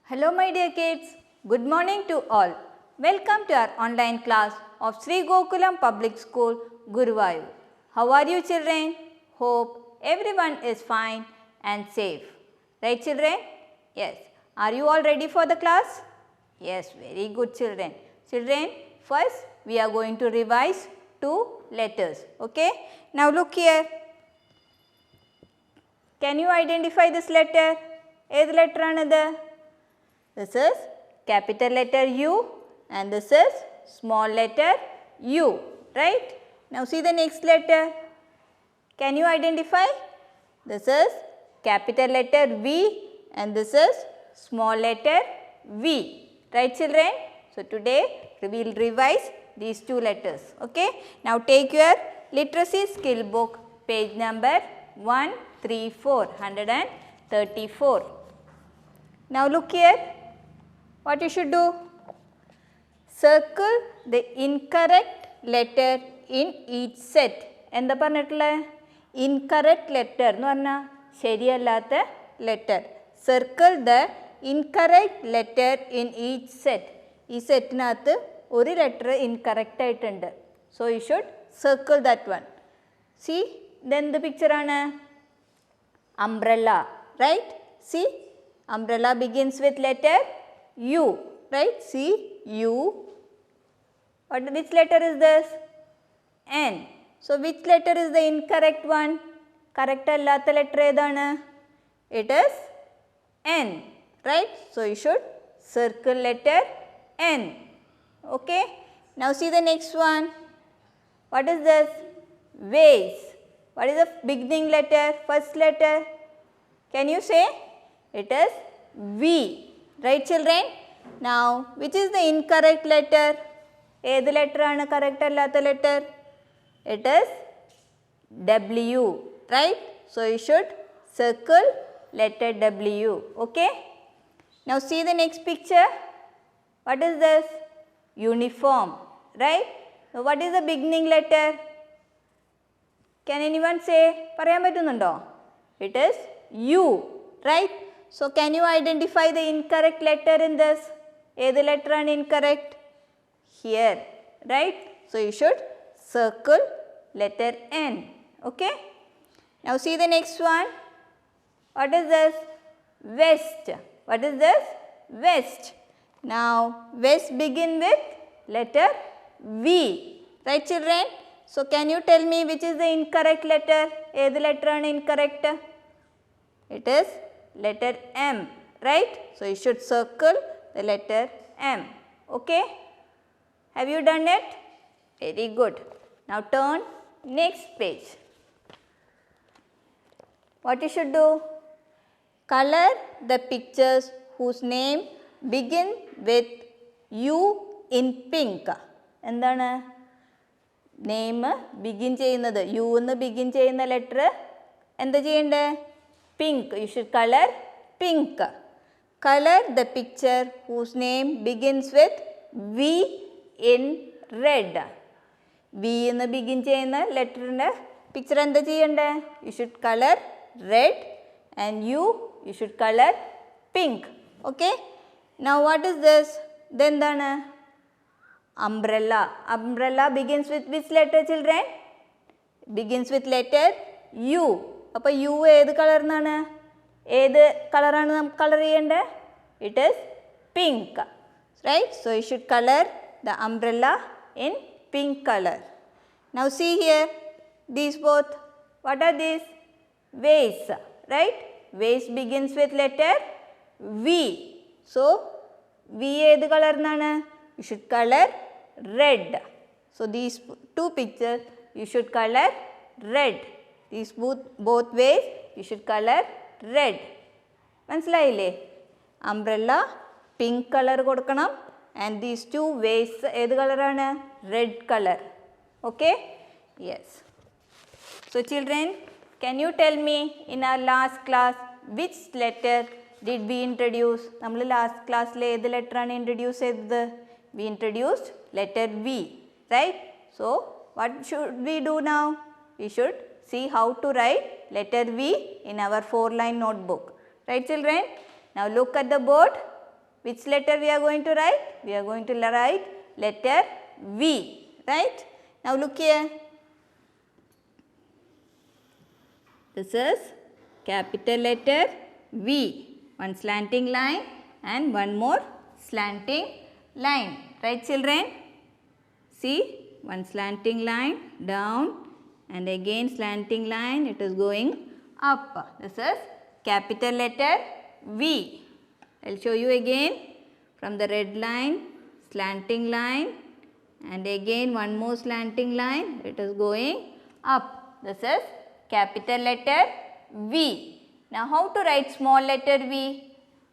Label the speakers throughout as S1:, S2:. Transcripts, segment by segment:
S1: Hello my dear kids, good morning to all. Welcome to our online class of Sri Gokulam Public School, Guruvayur. How are you children? Hope everyone is fine and safe. Right children? Yes. Are you all ready for the class? Yes, very good children. Children, first we are going to revise two letters. Okay? Now look here. Can you identify this letter? ഏത് letter ആണിത്? This is capital letter U and this is small letter u, right? Now see the next letter. Can you identify? This is capital letter V and this is small letter v, right children? So today we will revise these two letters, okay? Now take your literacy skill book, page number 134. Now look here. What you should do? Circle the incorrect letter in each set. എന്താ പറഞ്ഞിട്ടുള്ളത്? Incorrect letter എന്ന് പറഞ്ഞാൽ ശരിയല്ലാത്ത letter. Circle the incorrect letter in each set. ഈ സെറ്റിനകത്ത് ഒരു letter incorrect ആയിട്ടുണ്ട്. So you should circle that one. See, ഇതെന്ത് പിക്ചറാണ്? Umbrella, right? See, umbrella begins with letter U, right? See, U. Which letter is this? N. So which letter is the incorrect one? Correct allatha letter edana? It is N, right? So you should circle letter N. Okay? Now see the next one. What is this? Vase. What is the beginning letter? First letter? Can you say? It is V. Right children? Now which is the incorrect letter? ഏത് letter ആണ് correct അല്ലാത്ത letter? It is W, right? So you should circle letter W, okay? Now see the next picture. What is this? Uniform, right? So what is the beginning letter? Can anyone say? പറയാൻ പറ്റുന്നുണ്ടോ? It is U, right? So can you identify the incorrect letter in this? ഏത് letter ആണ് incorrect? Here, right? So you should circle letter N, okay? Now see the next one. What is this? Vest. What is this? Vest. Now vest begin with letter V, right children? So can you tell me which is the incorrect letter? ഏത് letter ആണ് incorrect? It is letter M, right? So you should circle the letter M, okay? Have you done it? Very good. Now turn next page. What you should do? Color the pictures whose name begin with U in pink. എന്താണ്? Name begin ചെയ്യുന്നത് U എന്ന് begin ചെയ്യുന്ന letter എന്താ ചെയ്യണ്ടേ? Pink. You should color pink. Color the picture whose name begins with V in red. V എന്ന് begin ചെയ്യുന്ന ലെറ്ററിൻ്റെ picture എന്താ ചെയ്യണ്ടേ? You should color red and you should color pink. Okay? Now what is this? ഇതെന്താണ്? Umbrella. Umbrella begins with which letter children? Begins with letter U. അപ്പോൾ U ഏത് കളറിനാണ്? ഏത് കളറാണ് നമുക്ക് കളർ ചെയ്യേണ്ടത്? It is pink, right? So you should color the umbrella in pink color. Now see here, these both, what are these? Vase, right? Vase begins with letter V. So V ഏത് കളറിനാണ്? You should color red. So these two pictures you should color red. These both ways you should color red. മനസ്സിലായില്ലേ? Umbrella pink color കൊടുക്കണം and these two ways ഏത് കളറാണ്? Red color. Okay? Yes. So children, can you tell me in our last class which letter did we introduce? നമ്മൾ last classൽ ഏത് letter ആണ് introduce ചെയ്തത്? We introduced letter V, right? So what should we do now? We should see how to write letter V in our 4-line notebook. Right children? Now look at the board. which letter we are going to write? We are going to write letter V, right? Now look here. This is capital letter V. One slanting line and one more slanting line. Right children? See, one slanting line down and again slanting line, it is going up. This is capital letter V. I will show you again from the red line, slanting line and again one more slanting line, it is going up. This is capital letter V. Now how to write small letter V?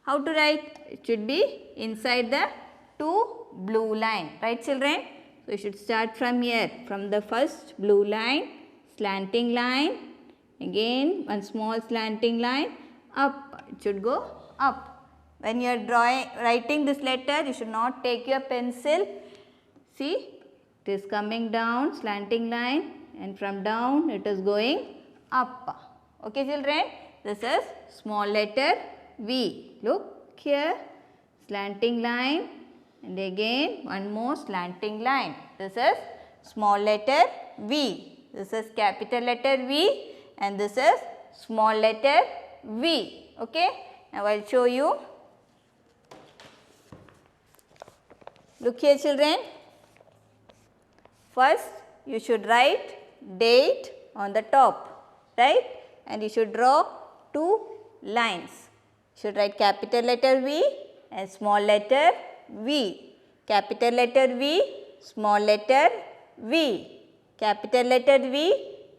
S1: How to write? It should be inside the two blue line, right children? So you should start from here, from the first blue line, slanting line, again one small slanting line, up, it should go up. When you are writing this letter, you should not take your pencil. See, it is coming down, slanting line, and from down it is going up. Okay children, this is small letter V. Look here, slanting line and again one more slanting line. This is small letter V. This is capital letter V and this is small letter V. Okay, now I will show you. Look here children. First you should write date on the top, right? And you should draw two lines. You should write capital letter V and small letter V. Capital letter V, small letter V. Capital letter V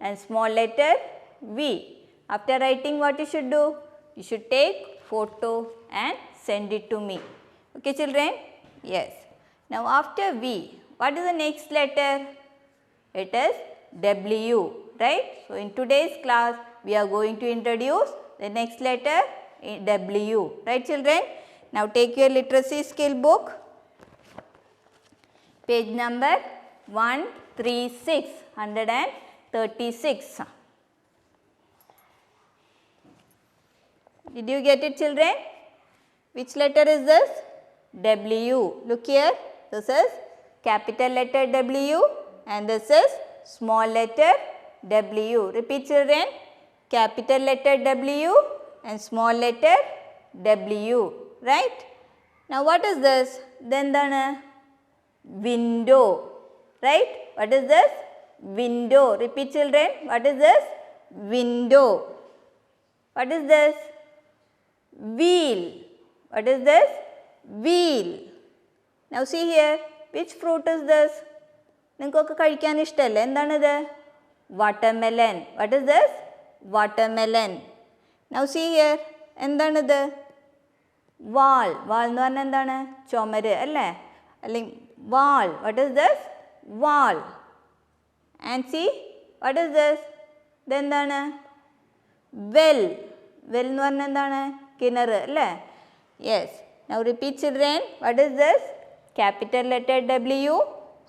S1: and small letter V. After writing, what you should do? You should take photo and send it to me. Okay children? Yes. Now after V, what is the next letter? It is W, right? So in today's class, we are going to introduce the next letter W, right children? Now take your literacy skill book, page number 136, 136. Did you get it children? Which letter is this? W. Look here, this is capital letter W and this is small letter w. Repeat children, capital letter W and small letter W, right? Now what is this? Then window, right? What is this? Window. Repeat children, what is this? Window. What is this? Wheel. What is this? Wheel. Now see here, which fruit is this? നിങ്ങൾക്കൊക്കെ കഴിക്കാൻ ഇഷ്ടമല്ലേ? എന്താണിത്? Watermelon. What is this? Watermelon. Now see here, എന്താണിത്? Wall. Wall എന്ന് പറഞ്ഞാൽ എന്താണ്? ചുമര് അല്ലേ? അല്ലെങ്കിൽ wall. What is this? Wall. And see, what is this? ഇതെന്താണ്? Well. Well എന്ന് പറഞ്ഞാൽ എന്താണ്? കിണർ അല്ലേ? Yes. Now repeat children, what is this? Capital letter W,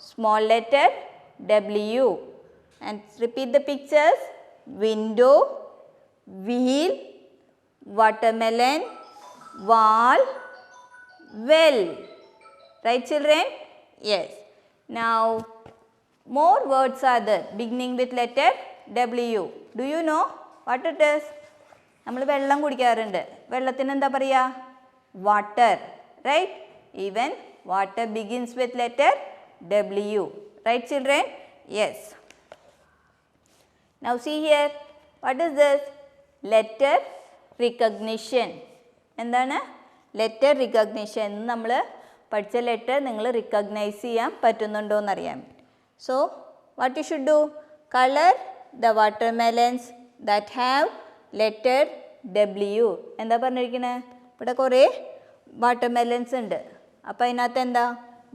S1: small letter W. And repeat the pictures: window, wheel, watermelon, wall, well. Right children? Yes. Now more words are there beginning with letter W. Do you know what it is? നമ്മൾ വെള്ളം കുടിക്കാറുണ്ട്. വെള്ളത്തിന് എന്താ പറയുക? Water, right? Even water begins with letter W. Right children? Yes. Now see here, what is this? Letter recognition. എന്താണ്? Letter recognition. നമ്മൾ പഠിച്ച letter നിങ്ങൾ റിക്കഗ്നൈസ് ചെയ്യാൻ പറ്റുന്നുണ്ടോ എന്നറിയാൻ. So what you should do? Color the watermelons that have letter W. എന്താ പറഞ്ഞിരിക്കുന്നത്? ഇവിടെ കുറേ വാട്ടർമെലൻസ് ഉണ്ട്. അപ്പോൾ അതിനകത്ത് എന്താ?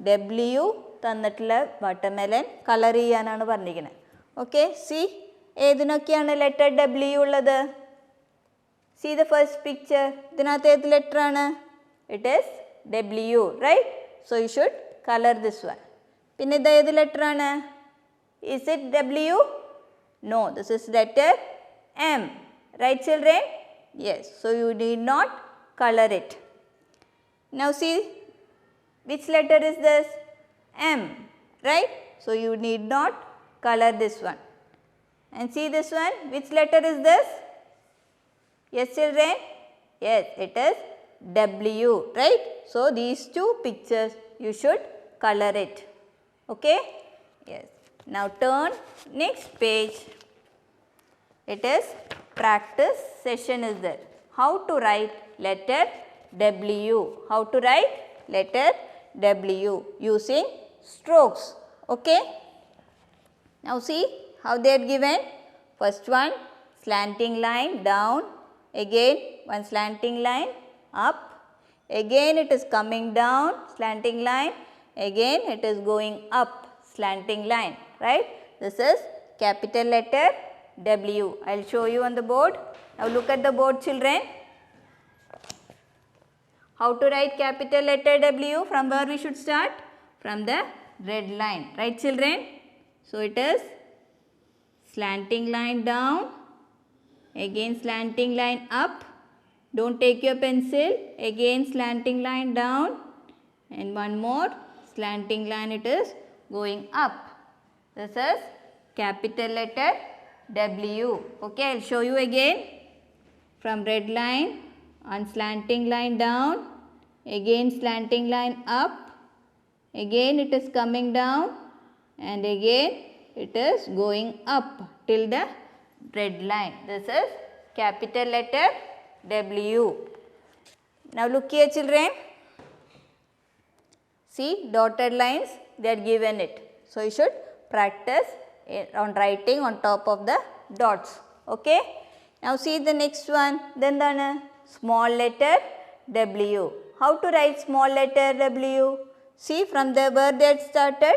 S1: W തന്നിട്ടുള്ള വാട്ടർമെലൻ കളർ ചെയ്യാനാണ് പറഞ്ഞിരിക്കുന്നത്. ഓക്കെ, സി ഏതിനൊക്കെയാണ് ലെറ്റർ W ഉള്ളത്? See the first picture. ഇതിനകത്ത് ഏത് ലെറ്റർ ആണ്? It is W, right? So you should colour this one. പിന്നെ ഇത് ഏത് ലെറ്റർ ആണ്? Is it W? No, this is letter M. Right children? Yes. So you need not color it. Now see, which letter is this? M, right? So you need not color this one. And see this one, which letter is this? Yes children? Yes, it is W, right? So these two pictures you should color it. Okay? Yes. Now turn next page. It is practice session is there. How to write letter W. How to write letter W using strokes. Okay? Now see how they are given. First one, slanting line down, again one slanting line up, again it is coming down, slanting line, again it is going up, slanting line, right? This is capital letter W. I will show you on the board. Now look at the board children. How to write capital letter W? From where we should start? From the red line, right children? So it is slanting line down, again slanting line up, don't take your pencil, again slanting line down, and one more slanting line it is going up. This is capital letter W. Okay, I will show you again. From red line, on slanting line down, again slanting line up, again it is coming down, and again it is going up till the red line. This is capital letter W. Now look here children. See dotted lines, they are given it. So you should practice on writing on top of the dots. Okay. Now see the next one. Then the small letter W. How to write small letter W? See from the where they had started.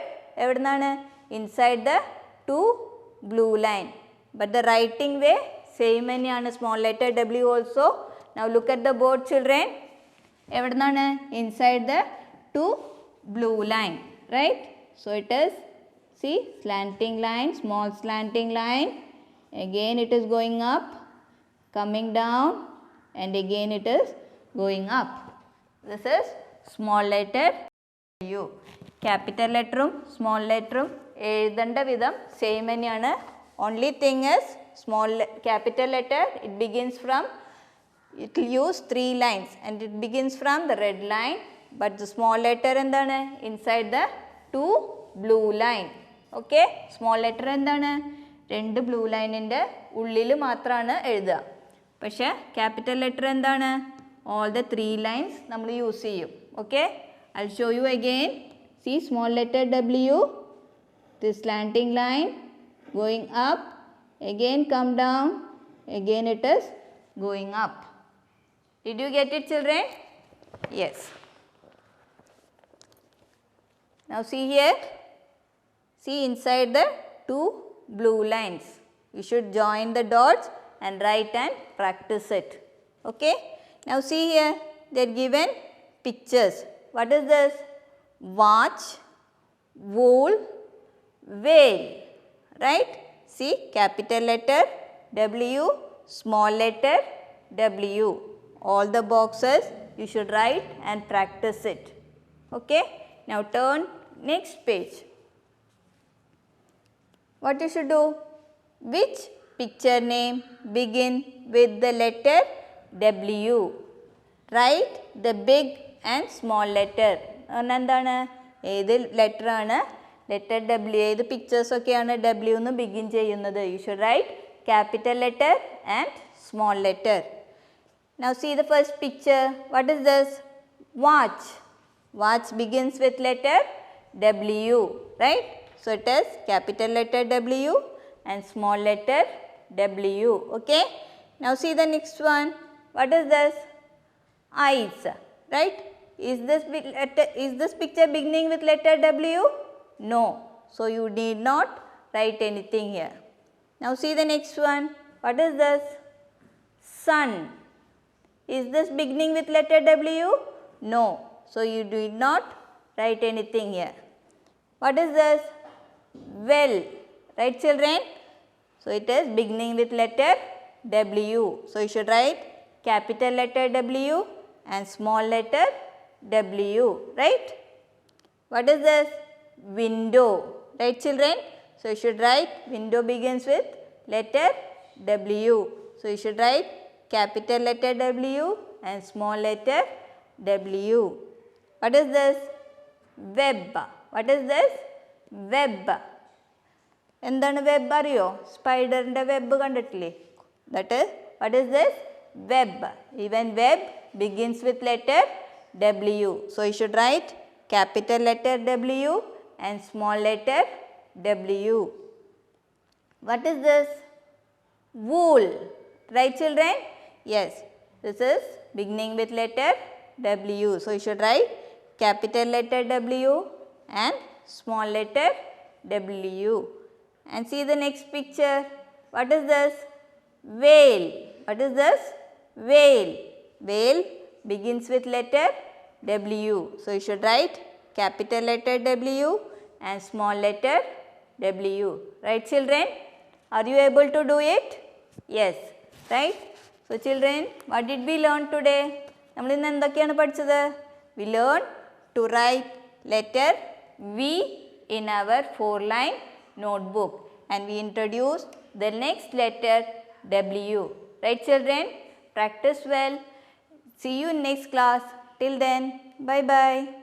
S1: Inside the two blue line. But the writing way same any small letter W also. Now look at the board children. Inside the two blue line, right? So it is, see, slanting line, small slanting line, again it is going up, coming down, and again it is going up. This is small letter W. Capital letter, small letter, എഴുതേണ്ട വിധം same തന്നെയാണ്. Only thing is small capital letter, it begins from, it will use 3 lines and it begins from the red line, but the small letter എന്താണ്? Inside the 2 blue line. Okay, small letter എന്താണ്? 2 blue line ന്റെ ഉള്ളിൽ മാത്രമാണ് എഴുതുക. പക്ഷേ capital letter എന്താണ്? All the 3 lines നമ്മൾ use ചെയ്യും. Okay, I will show you again. See small letter W, this slanting line going up, again come down, again it is going up. Did you get it children? Yes. Now see here, see inside the 2 blue lines. You should join the dots and write and practice it. Okay. Now see here, they are given pictures. What is this? Watch, wool, whale, right? See capital letter W, small letter W. All the boxes you should write and practice it. Okay. Now turn next page. What you should do? Which picture name begin with the letter W? Write the big and small letter. എന്താണ്? ഏത് letter ആണ് letter W? ഏത് pictures ഒക്കെയാണ് W എന്ന് begin ചെയ്യുന്നത്? You should write capital letter and small letter. Now see the first picture. What is this? Watch. Watch begins with letter W, right? So it is capital letter W and small letter W. Okay. Now see the next one. What is this? Eyes, right? Is this picture beginning with letter W? No. So you need not write anything here. Now see the next one. What is this? Sun. Is this beginning with letter W? No. So you need not write anything here. What is this? Well. Right children? So it is beginning with letter W. So you should write capital letter W and small letter W, right? What is this? Window, right children? So you should write window begins with letter W. So you should write capital letter W and small letter W. What is this? Web. What is this? Web. എന്താണ് web അറിയോ? സ്പൈഡറിൻ്റെ web കണ്ടിട്ടില്ലേ? That is, what is this? Web. Even web begins with letter W. So you should write capital letter W and small letter W. What is this? Wool. Right children? Yes. This is beginning with letter W. So you should write capital letter W and small letter W. And see the next picture. What is this? Whale. What is this? Whale. Whale begins with letter W. So you should write capital letter W and small letter W. Right children? Are you able to do it? Yes. Right? So children, what did we learn today? നമ്മൾ ഇന്ന് എന്തൊക്കെയാണ് പഠിച്ചത്? We learned to write letter V in our 4-line notebook, and we introduced the next letter W. Right children? Practice well. See you in next class. Till then, bye bye.